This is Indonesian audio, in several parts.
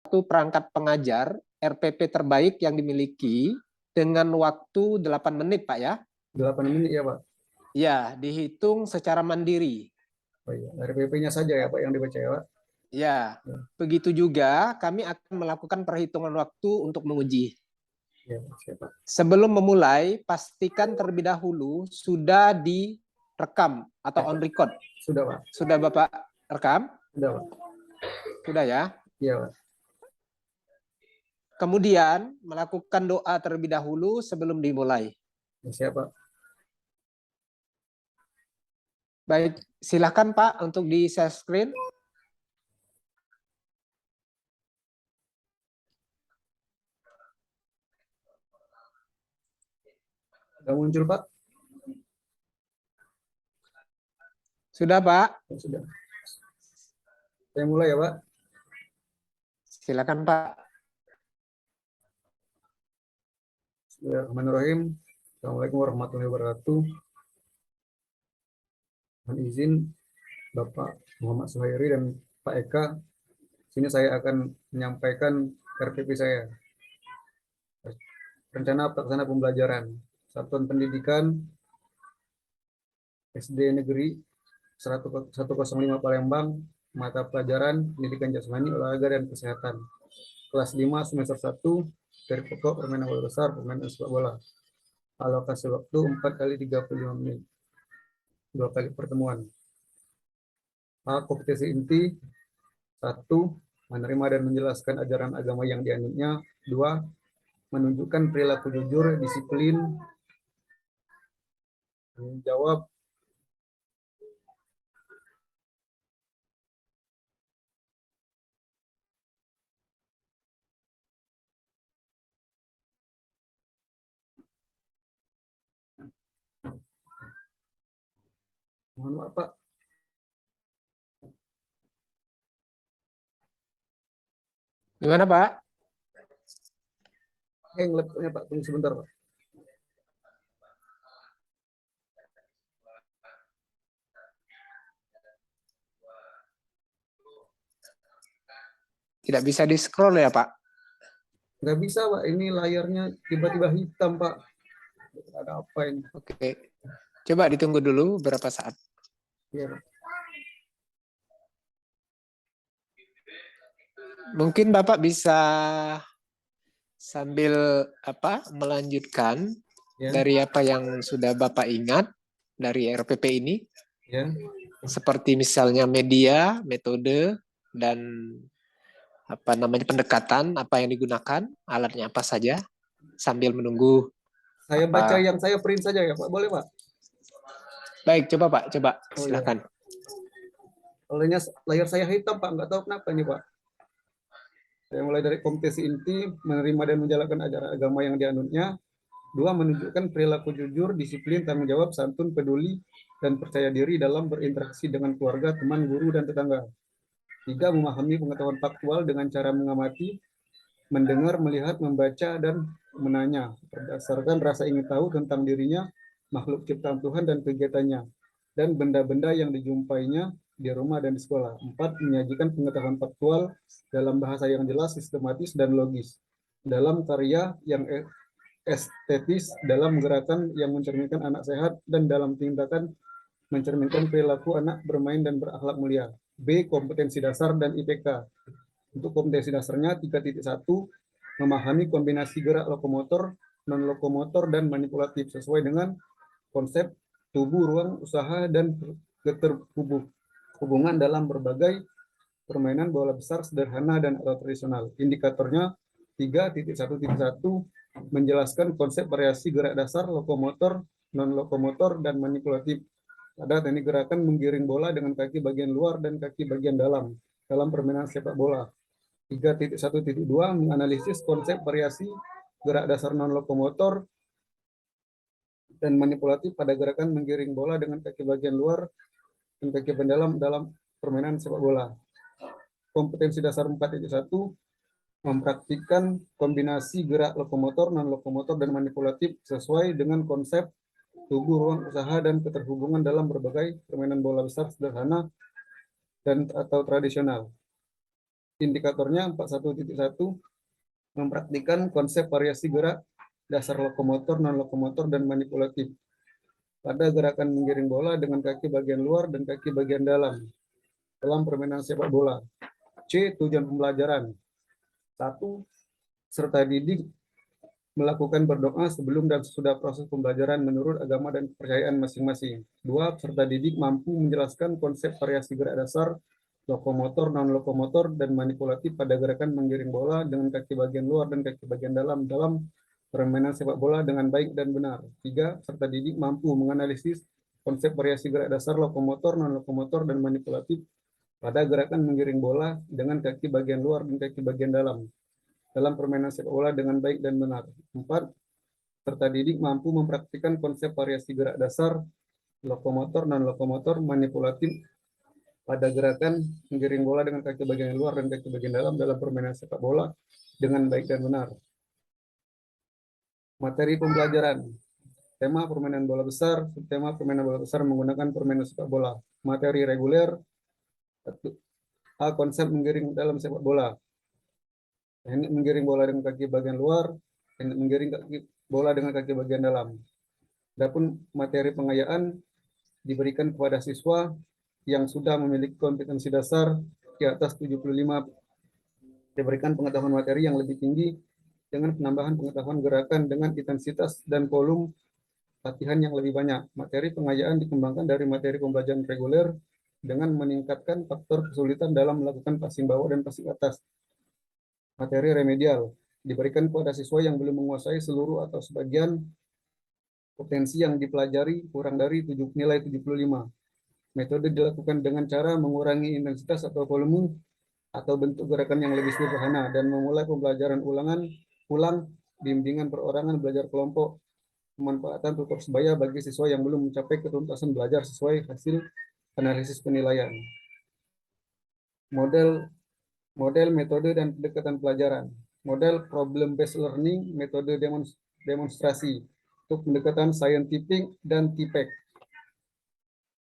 satu perangkat pengajar RPP terbaik yang dimiliki dengan waktu 8 menit, Pak ya. 8 menit ya, Pak? Ya, dihitung secara mandiri. Oh, iya. RPP-nya saja ya, Pak, yang dibaca ya, Pak? Ya, begitu juga kami akan melakukan perhitungan waktu untuk menguji. Ya, Pak. Sebelum memulai, pastikan terlebih dahulu sudah direkam atau on record. Sudah, Pak. Sudah Bapak rekam? Sudah, Pak. Sudah ya? Iya, Pak. Kemudian melakukan doa terlebih dahulu sebelum dimulai. Ya, siap, Pak. Baik, silakan Pak untuk di share screen. Sudah muncul, Pak? Sudah, Pak? Sudah. Saya mulai ya, Pak. Silakan, Pak. Bismillahirrahmanirrahim. Assalamualaikum warahmatullahi wabarakatuh. Mohon izin Bapak Muhammad Suhairi dan Pak Eka. Sini saya akan menyampaikan RPP saya. Rencana pelaksana pembelajaran Satuan Pendidikan SD Negeri 105 Palembang, mata pelajaran Pendidikan Jasmani, Olahraga dan Kesehatan. Kelas 5 semester 1, dari pokok permainan bola besar, permainan sepak bola. Alokasi waktu 4 kali 35 menit. 2 kali pertemuan. A. Kompetisi inti. 1. Menerima dan menjelaskan ajaran agama yang dianutnya. 2. Menunjukkan perilaku jujur, disiplin, menjawab mohon maaf, Pak. Gimana, Pak? Laptopnya, Pak. Tunggu sebentar, Pak. Tidak bisa di-scroll ya, Pak? Nggak bisa, Pak. Ini layarnya tiba-tiba hitam, Pak. Ada apa ini? Oke. Coba ditunggu dulu beberapa saat. Ya, Pak. Mungkin Bapak bisa sambil melanjutkan Ya. dari apa yang sudah Bapak ingat dari RPP ini. Ya. Seperti misalnya media, metode, dan pendekatan, apa yang digunakan, alatnya apa saja, sambil menunggu. Saya baca yang saya print saja ya, Pak. Boleh, Pak? Baik, coba Pak, coba. Silakan. Layar saya hitam, Pak. Nggak tahu kenapa ini, Pak. Saya mulai dari kompetisi inti, menerima dan menjalankan ajaran agama yang dianutnya. 2. Menunjukkan perilaku jujur, disiplin, tanggung jawab, santun, peduli, dan percaya diri dalam berinteraksi dengan keluarga, teman, guru, dan tetangga. 3. Memahami pengetahuan faktual dengan cara mengamati, mendengar, melihat, membaca, dan menanya, berdasarkan rasa ingin tahu tentang dirinya, makhluk ciptaan Tuhan, dan kegiatannya, dan benda-benda yang dijumpainya di rumah dan di sekolah. 4. Menyajikan pengetahuan faktual dalam bahasa yang jelas, sistematis, dan logis, dalam karya yang estetis, dalam gerakan yang mencerminkan anak sehat, dan dalam tindakan mencerminkan perilaku anak bermain dan berakhlak mulia. B. Kompetensi dasar dan IPK. Untuk kompetensi dasarnya 3.1, memahami kombinasi gerak lokomotor, non-lokomotor, dan manipulatif sesuai dengan konsep tubuh, ruang, usaha, dan keterhubungan dalam berbagai permainan bola besar sederhana dan atau tradisional. Indikatornya 3.1.1, menjelaskan konsep variasi gerak dasar, lokomotor, non-lokomotor, dan manipulatif. Ada teknik gerakan menggiring bola dengan kaki bagian luar dan kaki bagian dalam permainan sepak bola. 3.1.2, menganalisis konsep variasi gerak dasar non-lokomotor dan manipulatif pada gerakan menggiring bola dengan kaki bagian luar dan kaki bagian dalam permainan sepak bola. Kompetensi dasar 4.1, mempraktikkan kombinasi gerak lokomotor, non-lokomotor, dan manipulatif sesuai dengan konsep tubuh, ruang, usaha, dan keterhubungan dalam berbagai permainan bola besar sederhana dan atau tradisional. indikatornya 41.1 mempraktikkan konsep variasi gerak dasar lokomotor, non-lokomotor, dan manipulatif pada gerakan menggiring bola dengan kaki bagian luar dan kaki bagian dalam permainan sepak bola. C. Tujuan pembelajaran. 1. Serta didik melakukan berdoa sebelum dan sesudah proses pembelajaran menurut agama dan kepercayaan masing-masing. 2. Peserta didik mampu menjelaskan konsep variasi gerak dasar, lokomotor, non-lokomotor, dan manipulatif pada gerakan menggiring bola dengan kaki bagian luar dan kaki bagian dalam permainan sepak bola dengan baik dan benar. 3. Peserta didik mampu menganalisis konsep variasi gerak dasar, lokomotor, non-lokomotor, dan manipulatif pada gerakan menggiring bola dengan kaki bagian luar dan kaki bagian dalam permainan sepak bola dengan baik dan benar. 4. Peserta didik mampu mempraktikkan konsep variasi gerak dasar, lokomotor, non-lokomotor, manipulatif pada gerakan menggiring bola dengan kaki bagian luar dan kaki bagian dalam permainan sepak bola dengan baik dan benar. Materi pembelajaran. Tema permainan bola besar, tema permainan bola besar menggunakan permainan sepak bola. Materi reguler. A. Konsep menggiring dalam sepak bola. Teknik menggiring bola dengan kaki bagian luar, teknik menggiring bola dengan kaki bagian dalam. Adapun materi pengayaan diberikan kepada siswa yang sudah memiliki kompetensi dasar di atas 75, diberikan pengetahuan materi yang lebih tinggi dengan penambahan pengetahuan gerakan dengan intensitas dan volume latihan yang lebih banyak. Materi pengayaan dikembangkan dari materi pembelajaran reguler dengan meningkatkan faktor kesulitan dalam melakukan passing bawah dan passing atas. Materi remedial diberikan kepada siswa yang belum menguasai seluruh atau sebagian potensi yang dipelajari kurang dari nilai 75. Metode dilakukan dengan cara mengurangi intensitas atau volume atau bentuk gerakan yang lebih sederhana dan memulai pembelajaran ulang, bimbingan perorangan, belajar kelompok, pemanfaatan tutor sebaya bagi siswa yang belum mencapai ketuntasan belajar sesuai hasil analisis penilaian. Model, metode, dan pendekatan pelajaran. Model problem based learning, metode demonstrasi untuk pendekatan scientific dan TPEC.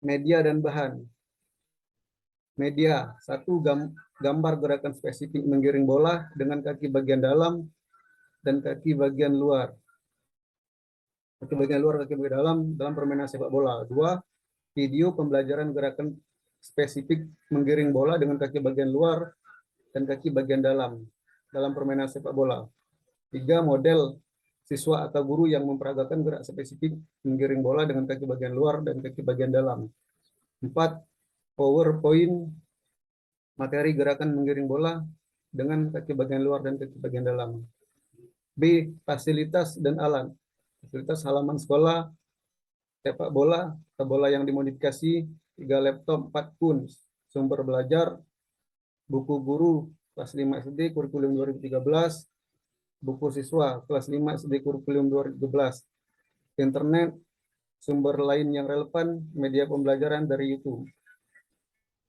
Media dan bahan. Media. 1. Gambar gerakan spesifik menggiring bola dengan kaki bagian dalam dan kaki bagian luar. Kaki bagian luar, kaki bagian dalam permainan sepak bola. 2. Video pembelajaran gerakan spesifik menggiring bola dengan kaki bagian luar dan kaki bagian dalam permainan sepak bola. 3. Model siswa atau guru yang memperagakan gerak spesifik menggiring bola dengan kaki bagian luar dan kaki bagian dalam. 4. PowerPoint materi gerakan menggiring bola dengan kaki bagian luar dan kaki bagian dalam. B. Fasilitas dan alat. Fasilitas halaman sekolah, sepak bola, bola yang dimodifikasi, 3 laptop, 4 pun, sumber belajar, buku guru kelas 5 SD kurikulum 2013, buku siswa kelas 5 SD kurikulum 2012, internet, sumber lain yang relevan, media pembelajaran dari YouTube.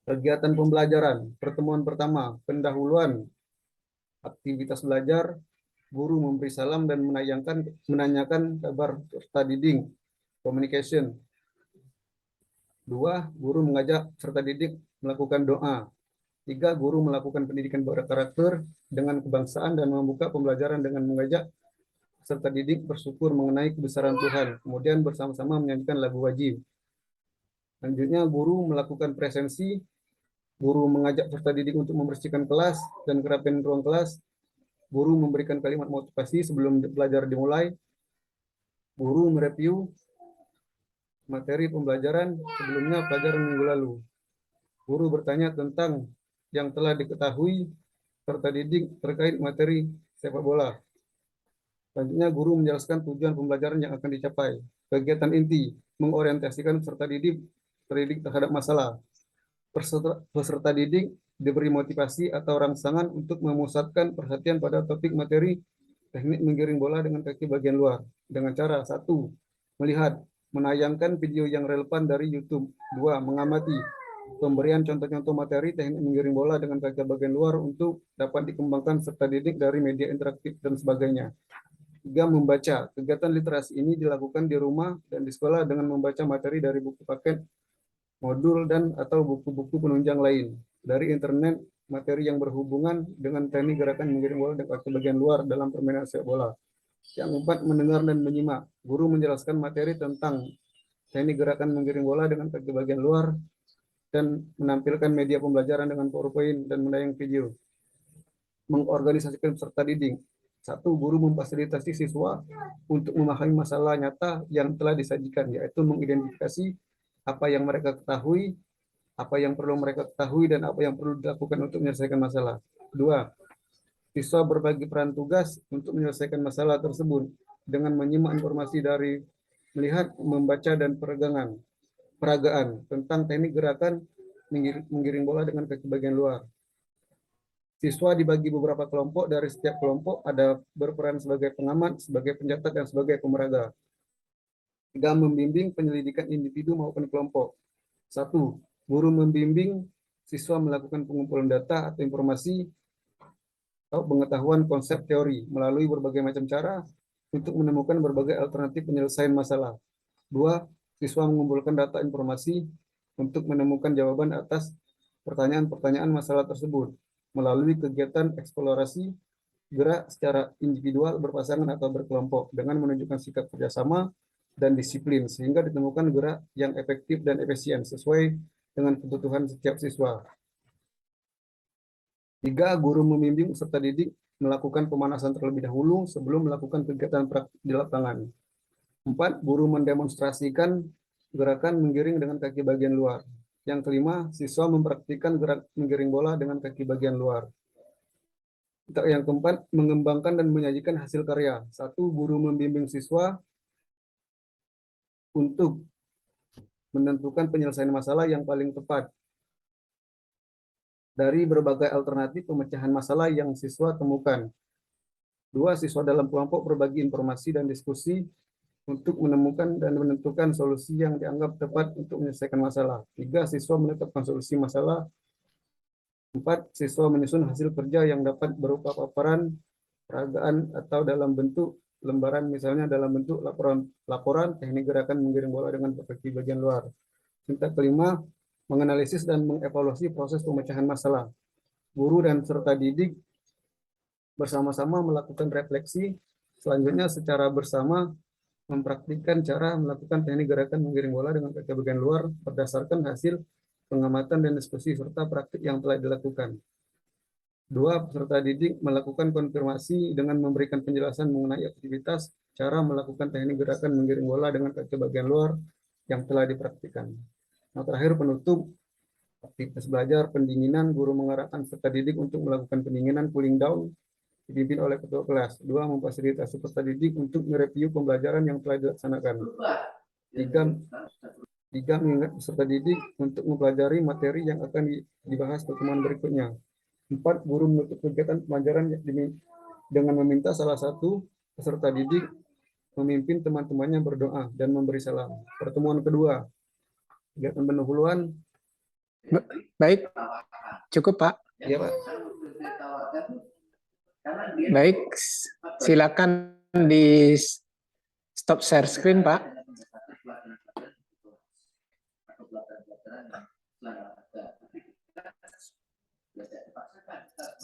Kegiatan pembelajaran, pertemuan pertama, pendahuluan, aktivitas belajar, guru memberi salam dan menanyakan kabar peserta didik, communication. 2. Guru mengajak peserta didik melakukan doa. 3. Guru melakukan pendidikan berkarakter dengan kebangsaan dan membuka pembelajaran dengan mengajak peserta didik bersyukur mengenai kebesaran Tuhan. Kemudian bersama-sama menyanyikan lagu wajib. Selanjutnya, guru melakukan presensi. Guru mengajak peserta didik untuk membersihkan kelas dan kerapian ruang kelas. Guru memberikan kalimat motivasi sebelum belajar dimulai. Guru mereview materi pembelajaran sebelumnya pelajaran minggu lalu. Guru bertanya tentang yang telah diketahui peserta didik terkait materi sepak bola. Selanjutnya, guru menjelaskan tujuan pembelajaran yang akan dicapai. Kegiatan inti, mengorientasikan peserta didik terhadap masalah. Peserta didik diberi motivasi atau rangsangan untuk memusatkan perhatian pada topik materi teknik menggiring bola dengan kaki bagian luar. Dengan cara 1. Melihat, menayangkan video yang relevan dari YouTube. 2. Mengamati, pemberian contoh-contoh materi teknik menggiring bola dengan kaki bagian luar untuk dapat dikembangkan serta didik dari media interaktif dan sebagainya. 3. Membaca. Kegiatan literasi ini dilakukan di rumah dan di sekolah dengan membaca materi dari buku paket, modul, dan atau buku-buku penunjang lain dari internet materi yang berhubungan dengan teknik gerakan menggiring bola dan kaki bagian luar dalam permainan sepak bola. Yang keempat, mendengar dan menyimak. Guru menjelaskan materi tentang teknik gerakan menggiring bola dengan kaki bagian luar dan menampilkan media pembelajaran dengan PowerPoint dan menayang video. Mengorganisasikan peserta didik. Satu, guru memfasilitasi siswa untuk memahami masalah nyata yang telah disajikan, yaitu mengidentifikasi apa yang mereka ketahui, apa yang perlu mereka ketahui, dan apa yang perlu dilakukan untuk menyelesaikan masalah. Dua, siswa berbagi peran tugas untuk menyelesaikan masalah tersebut dengan menyimak informasi dari melihat, membaca, dan peragaan tentang teknik gerakan menggiring bola dengan kaki bagian luar. Siswa dibagi beberapa kelompok, dari setiap kelompok ada berperan sebagai pengamat, sebagai pencatat, dan sebagai pemeraga. Tiga, membimbing penyelidikan individu maupun kelompok. Satu, guru membimbing siswa melakukan pengumpulan data atau informasi atau pengetahuan konsep teori melalui berbagai macam cara untuk menemukan berbagai alternatif penyelesaian masalah. Dua, siswa mengumpulkan data informasi untuk menemukan jawaban atas pertanyaan-pertanyaan masalah tersebut melalui kegiatan eksplorasi gerak secara individual, berpasangan, atau berkelompok dengan menunjukkan sikap kerjasama dan disiplin sehingga ditemukan gerak yang efektif dan efisien sesuai dengan kebutuhan setiap siswa. Tiga, guru membimbing peserta didik melakukan pemanasan terlebih dahulu sebelum melakukan kegiatan praktik di lapangan. Empat, guru mendemonstrasikan gerakan menggiring dengan kaki bagian luar. Yang kelima, siswa mempraktikkan gerak menggiring bola dengan kaki bagian luar. Yang keempat, mengembangkan dan menyajikan hasil karya. Satu, guru membimbing siswa untuk menentukan penyelesaian masalah yang paling tepat dari berbagai alternatif pemecahan masalah yang siswa temukan. Dua, siswa dalam kelompok berbagi informasi dan diskusi untuk menemukan dan menentukan solusi yang dianggap tepat untuk menyelesaikan masalah. Tiga, siswa menetapkan solusi masalah. Empat, siswa menyusun hasil kerja yang dapat berupa paparan, peragaan, atau dalam bentuk lembaran, misalnya dalam bentuk laporan teknik gerakan menggiring bola dengan kaki bagian luar. Tingkat kelima, menganalisis dan mengevaluasi proses pemecahan masalah. Guru dan peserta didik bersama-sama melakukan refleksi, selanjutnya secara bersama mempraktikkan cara melakukan teknik gerakan menggiring bola dengan kaki bagian luar berdasarkan hasil pengamatan dan diskusi serta praktik yang telah dilakukan. Dua, peserta didik melakukan konfirmasi dengan memberikan penjelasan mengenai aktivitas cara melakukan teknik gerakan menggiring bola dengan kaki bagian luar yang telah dipraktikkan. Nah, terakhir penutup, aktivitas belajar pendinginan, guru mengarahkan peserta didik untuk melakukan pendinginan cooling down dipimpin oleh ketua kelas. Dua, memfasilitasi peserta didik untuk mereview pembelajaran yang telah dilaksanakan. Tiga, mengingat peserta didik untuk mempelajari materi yang akan dibahas pertemuan berikutnya. Empat, guru menutup kegiatan pembelajaran dengan meminta salah satu peserta didik memimpin teman-temannya berdoa dan memberi salam. Pertemuan kedua, kegiatan pendahuluan. Baik, cukup Pak. Iya Pak. Baik, silakan di stop share screen, Pak.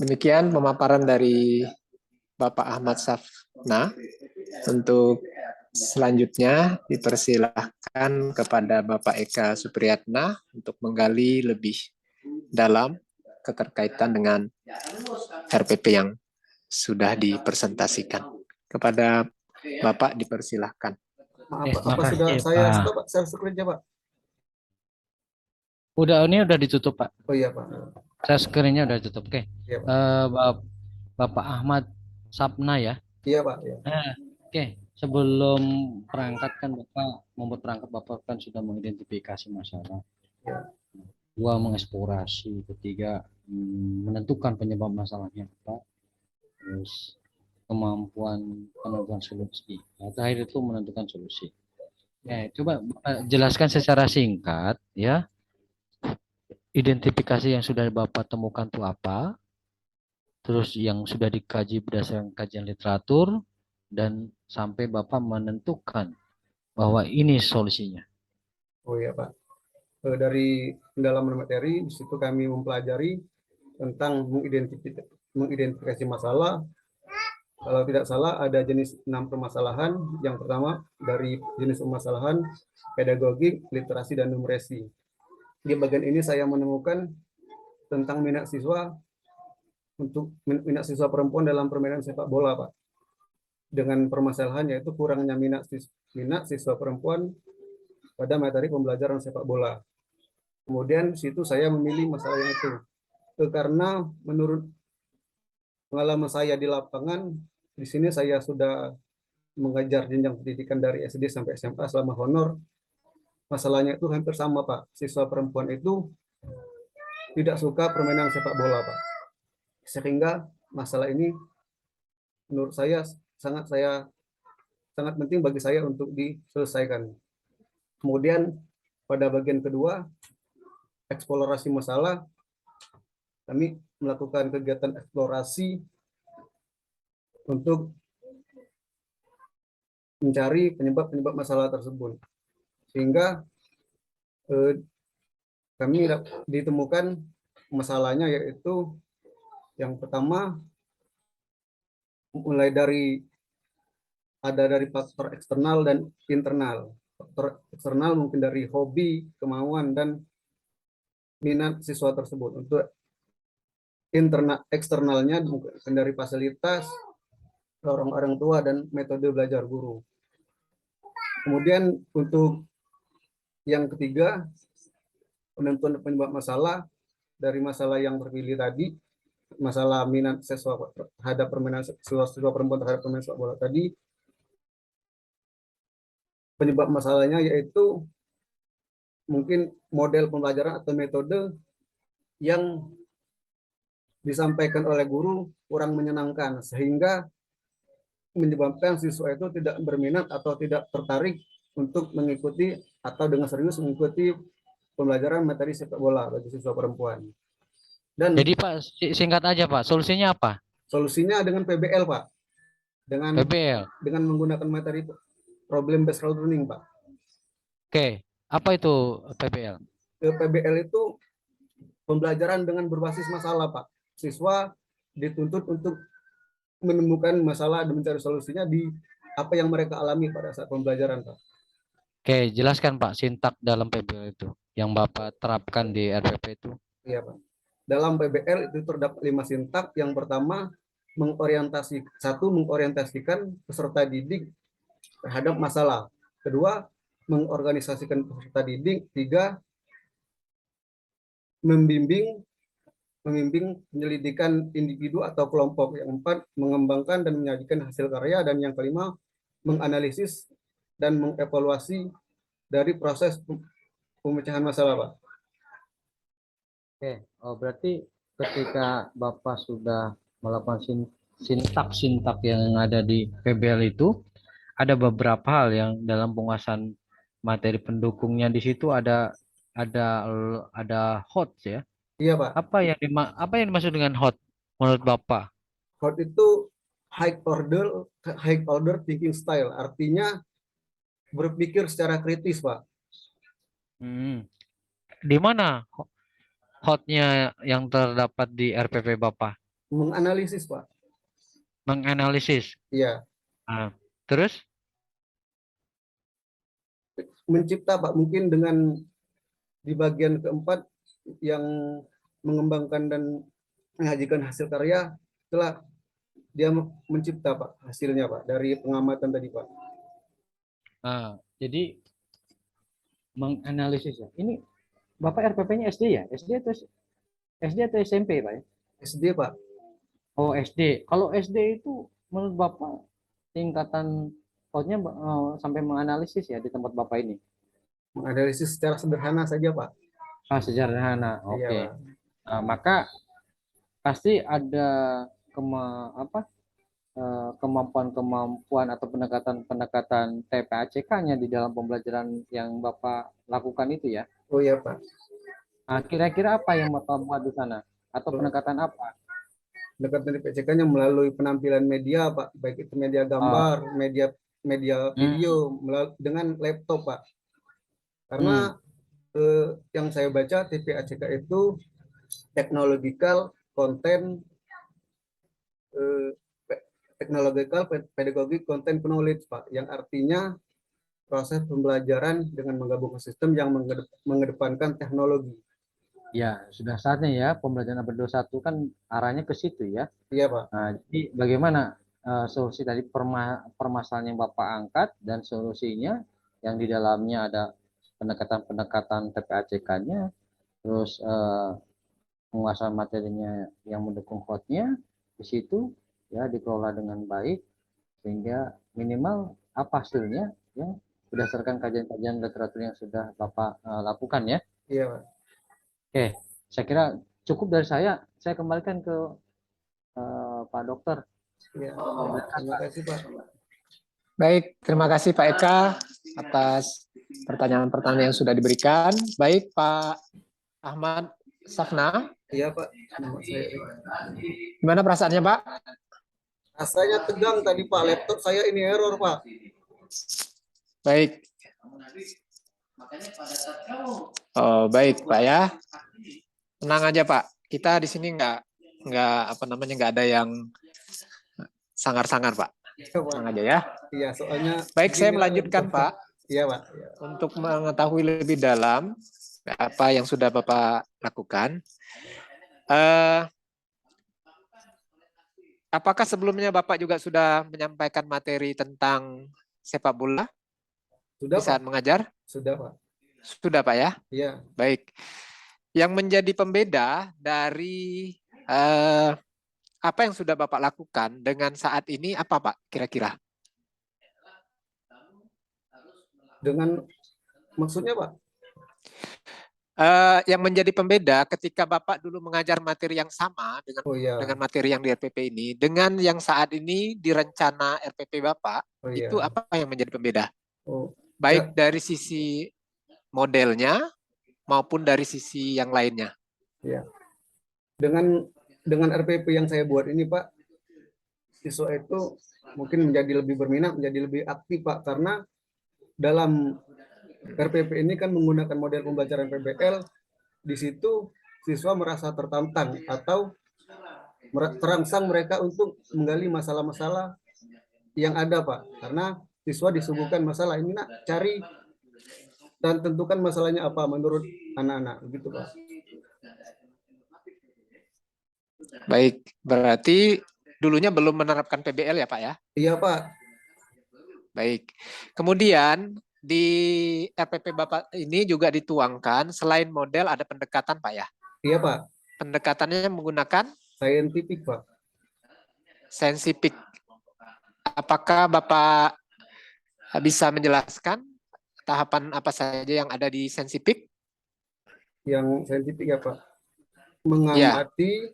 Demikian pemaparan dari Bapak Ahmad Safna. Untuk selanjutnya dipersilahkan kepada Bapak Eka Supriyatna untuk menggali lebih dalam keterkaitan dengan RPP yang sudah dipresentasikan. Kepada Bapak dipersilahkan. Maaf, apa sudah saya stop Pak? Saya screen-nya Pak? Ini udah ditutup Pak. Oh iya Pak. Saya screen-nya udah ditutup. Oke. Iya, Pak. Bapak Ahmad Sapna ya. Iya Pak. Iya. Oke. Sebelum perangkat kan Bapak membuat perangkat Bapak kan sudah mengidentifikasi masalah. Ya. Dua, mengeksplorasi. Ketiga, menentukan penyebab masalahnya apa. Terus kemampuan penentuan solusi. Nah, terakhir itu menentukan solusi. Coba jelaskan secara singkat ya. Identifikasi yang sudah Bapak temukan itu apa? Terus yang sudah dikaji berdasarkan kajian literatur dan sampai Bapak menentukan bahwa ini solusinya. Oh iya Pak. Dari pendalaman materi, di situ kami mempelajari tentang mengidentifikasi masalah. Kalau tidak salah ada jenis 6 permasalahan. Yang pertama dari jenis permasalahan pedagogik, literasi, dan numerasi. Di bagian ini saya menemukan tentang minat siswa perempuan dalam permainan sepak bola, Pak. Dengan permasalahan yaitu kurangnya minat siswa perempuan pada materi pembelajaran sepak bola. Kemudian situ saya memilih masalah yang itu. Karena menurut pengalaman saya di lapangan, di sini saya sudah mengajar jenjang pendidikan dari SD sampai SMA selama honor. Masalahnya itu hampir sama, Pak. Siswa perempuan itu tidak suka permainan sepak bola, Pak. Sehingga masalah ini menurut saya sangat penting bagi saya untuk diselesaikan. Kemudian pada bagian kedua, eksplorasi masalah, kami melakukan kegiatan eksplorasi untuk mencari penyebab masalah tersebut. Sehingga kami ditemukan masalahnya, yaitu yang pertama mulai dari faktor eksternal dan internal. Faktor eksternal mungkin dari hobi, kemauan, dan minat siswa tersebut. Untuk eksternalnya mungkin dari fasilitas, orang tua, dan metode belajar guru. Kemudian untuk yang ketiga, penentuan penyebab masalah dari masalah yang terpilih tadi, masalah minat siswa terhadap permainan siswa perempuan terhadap permainan sepak bola tadi. Penyebab masalahnya yaitu mungkin model pembelajaran atau metode yang disampaikan oleh guru kurang menyenangkan, sehingga menyebabkan siswa itu tidak berminat atau tidak tertarik untuk mengikuti atau dengan serius mengikuti pembelajaran materi sepak bola bagi siswa perempuan. Dan Jadi Pak, singkat aja Pak, solusinya apa? Solusinya dengan PBL, Pak. PBL. Dengan menggunakan materi problem based learning, Pak. Oke, apa itu PBL? PBL itu pembelajaran dengan berbasis masalah, Pak. Siswa dituntut untuk menemukan masalah dan mencari solusinya di apa yang mereka alami pada saat pembelajaran, Pak. Oke, jelaskan Pak sintak dalam PBL itu yang Bapak terapkan di RPP itu. Iya, Pak. Dalam PBL itu terdapat 5 sintak. Yang pertama, mengorientasikan peserta didik terhadap masalah. Kedua, mengorganisasikan peserta didik. 3, membimbing penyelidikan individu atau kelompok. Yang 4, mengembangkan dan menyajikan hasil karya. Dan yang kelima, menganalisis dan mengevaluasi dari proses pemecahan masalah, Pak. Oke, berarti ketika Bapak sudah melakukan sintak-sintak yang ada di PBL itu, ada beberapa hal yang dalam penguasaan materi pendukungnya di situ ada hot ya. Iya, Pak. Apa yang dimaksud dengan hot menurut Bapak? Hot itu high order thinking style, artinya berpikir secara kritis, Pak. Di mana hotnya yang terdapat di RPP Bapak? Menganalisis, Pak. Menganalisis. Iya. Nah, terus? Mencipta, Pak. Mungkin dengan di bagian keempat yang mengembangkan dan menyajikan hasil karya, setelah dia mencipta, Pak, hasilnya, Pak, dari pengamatan tadi, Pak. Nah, jadi menganalisis ya. Ini Bapak RPP-nya SD ya? SD atau SMP, Pak ya? SD, Pak. Oh, SD. Kalau SD itu menurut Bapak tingkatan outnya sampai menganalisis ya di tempat Bapak ini? Menganalisis secara sederhana saja, Pak. Sederhana. Oke. Iya, Nah, maka pasti ada kemampuan atau pendekatan TPACK-nya di dalam pembelajaran yang Bapak lakukan itu ya. Oh iya, Pak. Nah, kira-kira apa yang Bapak buat di sana? Atau pendekatan apa? Pendekatan TPACK-nya melalui penampilan media, Pak, baik itu media gambar, media video, dengan laptop, Pak. Karena yang saya baca TPACK itu technological konten technological pedagogic content knowledge, Pak, yang artinya proses pembelajaran dengan menggabungkan sistem yang mengedepankan teknologi. Ya, sudah saatnya ya pembelajaran abad 21 kan arahnya ke situ ya. Iya, Pak. Nah, jadi bagaimana solusi tadi permasalahan yang Bapak angkat dan solusinya yang di dalamnya ada pendekatan-pendekatan PPACK-nya, terus penguasaan materinya yang mendukung hotnya di situ ya dikelola dengan baik sehingga minimal apa hasilnya ya berdasarkan kajian-kajian literatur yang sudah Bapak lakukan ya. Iya, Pak. Oke, saya kira cukup dari saya. Saya kembalikan ke Pak Dokter. Iya. Terima kasih, Pak. Baik, terima kasih Pak Eka atas pertanyaan-pertanyaan yang sudah diberikan. Baik, Pak Ahmad Safna, Iya, Pak. Nama saya. gimana perasaannya Pak? Rasanya tegang tadi, Pak. Laptop saya ini error, Pak. Baik. Oh, baik Pak ya. Tenang aja Pak. Kita di sini nggak ada yang sangar-sangar Pak. Iya, Pak. Tenang aja ya. Iya, soalnya Baik, saya begini, melanjutkan Pak Iya, Pak. Iya. untuk mengetahui lebih dalam apa yang sudah Bapak lakukan. Apakah sebelumnya Bapak juga sudah menyampaikan materi tentang sepak bola Sudah, di saat Pak. mengajar? Sudah, Pak. Sudah Pak ya? Iya. Baik. Yang menjadi pembeda dari apa yang sudah Bapak lakukan dengan saat ini apa Pak kira-kira? Dengan maksudnya, Pak? Yang menjadi pembeda ketika Bapak dulu mengajar materi yang sama dengan Oh iya. dengan materi yang di RPP ini, dengan yang saat ini di rencana RPP Bapak, Oh iya. itu apa yang menjadi pembeda? Oh. Baik dari sisi modelnya maupun dari sisi yang lainnya. Ya. Dengan RPP yang saya buat ini, Pak, siswa itu mungkin menjadi lebih berminat, menjadi lebih aktif, Pak, karena dalam RPP ini kan menggunakan model pembelajaran PBL, di situ siswa merasa tertantang atau terangsang mereka untuk menggali masalah-masalah yang ada, Pak, karena siswa disuguhkan masalah ini, nak, cari dan tentukan masalahnya apa menurut anak-anak, begitu, Pak. Baik, berarti dulunya belum menerapkan PBL ya Pak ya? Iya, Pak. Baik. Kemudian di RPP Bapak ini juga dituangkan selain model ada pendekatan Pak ya? Iya, Pak. Pendekatannya menggunakan Saintifik, Pak. saintifik. Apakah Bapak bisa menjelaskan tahapan apa saja yang ada di saintifik? Yang saintifik ya, Pak. Mengamati,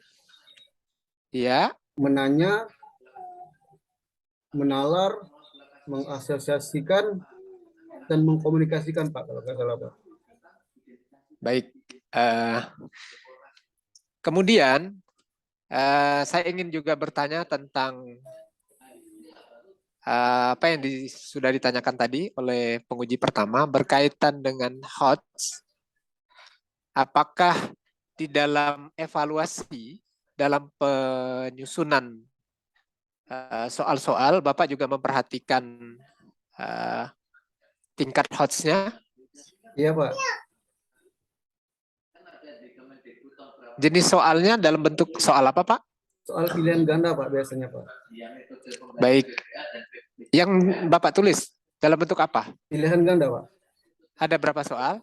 ya, menanya, menalar, mengasosiasikan, dan mengkomunikasikan, Pak, kalau nggak salah, Pak. Baik. Kemudian saya ingin juga bertanya tentang apa yang sudah ditanyakan tadi oleh penguji pertama berkaitan dengan HOTS. Apakah di dalam evaluasi, dalam penyusunan soal-soal, Bapak juga memperhatikan tingkat HOTS-nya? Iya, Pak. Jenis soalnya dalam bentuk soal apa, Pak? Soal pilihan ganda, Pak, biasanya, Pak. Baik. Yang Bapak tulis dalam bentuk apa? Pilihan ganda, Pak. Ada berapa soal?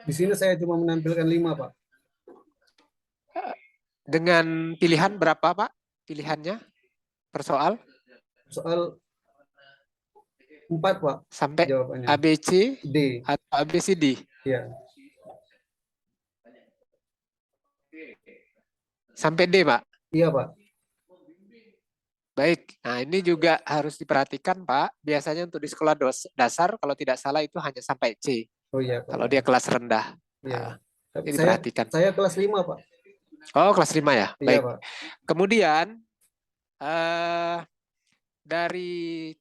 Di sini saya cuma menampilkan 5, Pak. Dengan pilihan berapa, Pak? Pilihannya per soal? Soal 4, Pak. Sampai jawabannya. A, B, C, D. atau A, B, C, D? Iya. Sampai D, Pak? Iya, Pak. Baik, nah ini juga harus diperhatikan, Pak. Biasanya untuk di sekolah dasar, kalau tidak salah itu hanya sampai C. Oh iya, Pak. Kalau dia kelas rendah. Iya. Nah, ini diperhatikan. Saya kelas 5, Pak. Oh, kelas 5 ya? Iya, Baik. Pak. Kemudian, dari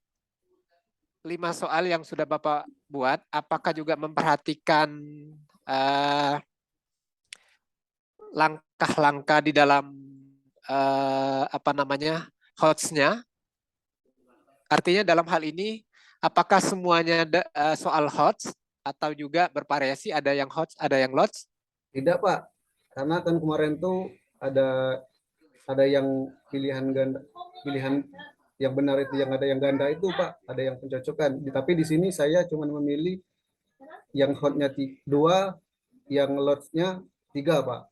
5 soal yang sudah Bapak buat, apakah juga memperhatikan langkah-langkah di dalam hots-nya. Artinya dalam hal ini apakah semuanya soal hots atau juga bervariasi, ada yang hots, ada yang lots? Tidak, Pak. Karena kan kemarin tuh ada yang pilihan ganda, pilihan yang benar itu, yang ada yang ganda itu, Pak. Ada yang pencocokan. Tapi di sini saya cuma memilih yang hotnya 2, yang lotsnya 3, Pak.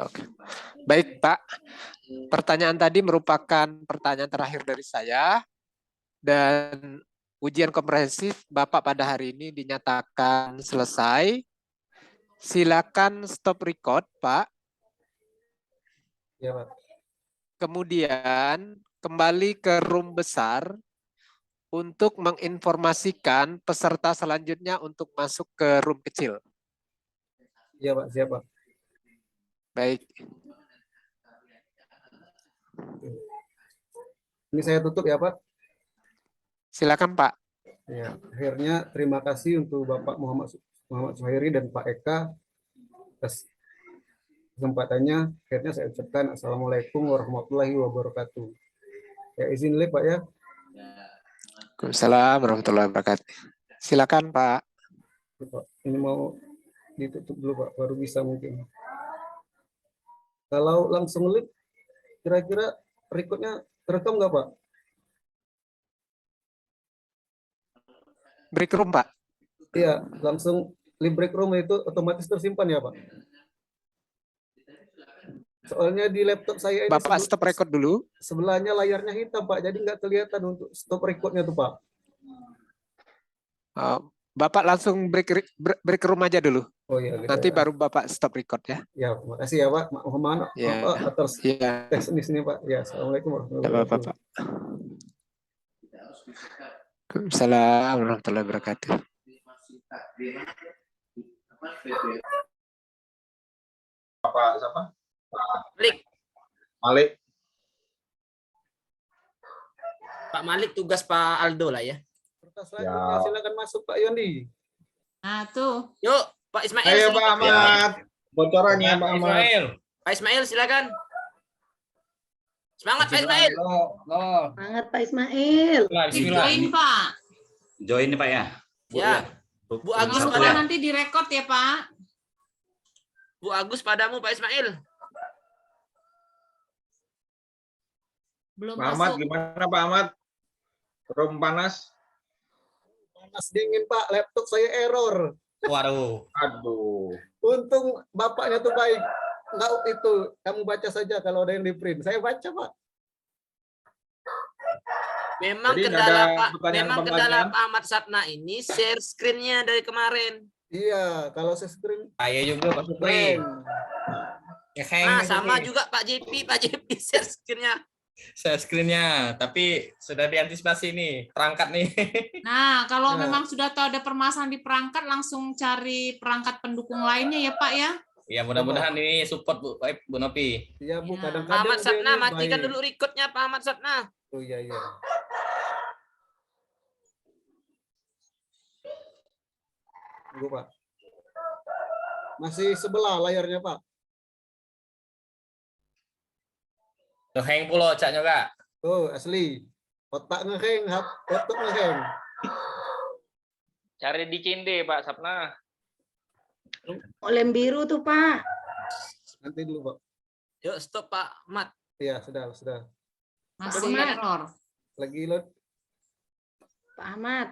Oke. Baik, Pak. Pertanyaan tadi merupakan pertanyaan terakhir dari saya. Dan ujian komprehensif Bapak pada hari ini dinyatakan selesai. Silakan stop record, Pak. Ya, Pak. Kemudian kembali ke room besar untuk menginformasikan peserta selanjutnya untuk masuk ke room kecil. Ya, Pak. Siap, Pak. Baik. Ini saya tutup ya, Pak. Silakan, Pak. Ya, akhirnya terima kasih untuk Bapak Muhammad Suhairi dan Pak Eka atas kesempatannya. Akhirnya saya ucapkan Assalamualaikum warahmatullahi wabarakatuh. Ya, izin live, Pak ya. Waalaikumsalam warahmatullahi wabarakatuh. Silakan, Pak. Ini mau ditutup dulu, Pak, baru bisa mungkin. Kalau langsung live, kira-kira recordnya terekam nggak, Pak? Break room, Pak. Iya, langsung live break room itu otomatis tersimpan ya, Pak? Soalnya di laptop saya ini Bapak stop record dulu. sebelahnya layarnya hitam, Pak, jadi nggak kelihatan untuk stop recordnya tuh, Pak. Bapak langsung break room aja dulu. Oh iya, gitu. Nanti baru Bapak stop record ya. Ya, terima kasih ya, Pak. Mohon Ya. maaf atas Ya. teknis ini, Pak. Ya, Assalamualaikum warahmatullahi Tidak apa-apa, wabarakatuh. Pak. Waalaikumsalam warahmatullahi wabarakatuh. Siapa? Malik. Malik. Pak Malik tugas Pak Aldo lah ya. Selanjutnya silakan masuk, Pak Yondi. Nah, tuh. Yuk, Pak Ismail. Ayo, silakan. Pak Ahmad. Bocorannya, Pak Ahmad. Pak Ismail silakan. Semangat Pak Ismail. Semangat Pak Ismail. Join, Pak. Join nih Pak ya. Ya. Bu Agus Kalau pada nanti direkod ya, Pak. Bu Agus padamu Pak Ismail. Belum Pak Ahmad, masuk. gimana Pak Ahmad? Room panas? Panas dingin, Pak. Laptop saya error. Waduh. Aduh. Untung bapaknya tuh baik. Enggak itu, kamu baca saja kalau ada yang di print. Saya baca, Pak. Memang Jadi kendala ada Pak, pertanyaan memang kendala tambahan? Pak Ahmad Satna ini share screen-nya dari kemarin. Iya, kalau saya screen Saya juga Pak Supri. keren. Nah, sama juga Pak JP share screen-nya. Saya screen-nya, tapi sudah diantisipasi nih, perangkat nih. Nah, kalau Nah. memang sudah tahu ada permasalahan di perangkat, langsung cari perangkat pendukung lainnya ya, Pak ya. Ya mudah-mudahan ini support Bu Nopi. Iya, Bu. Pak Kadang-kadang Ahmad dia Satna, ini matikan baik. dulu record-nya Pak Ahmad Satna. Oh iya, iya. Tunggu, Pak. Masih sebelah layarnya, Pak. Tuh hang pulo caknya Kak. Oh, asli. Otak ngeheng, laptop ngeheng. Cari di Cinde, Pak Sapna. Lem biru tuh, Pak. Nanti dulu, Pak. Yuk stop Pak Ahmad. Iya, sudah. Masih Ahmad. error. Lagi load. Pak Ahmad.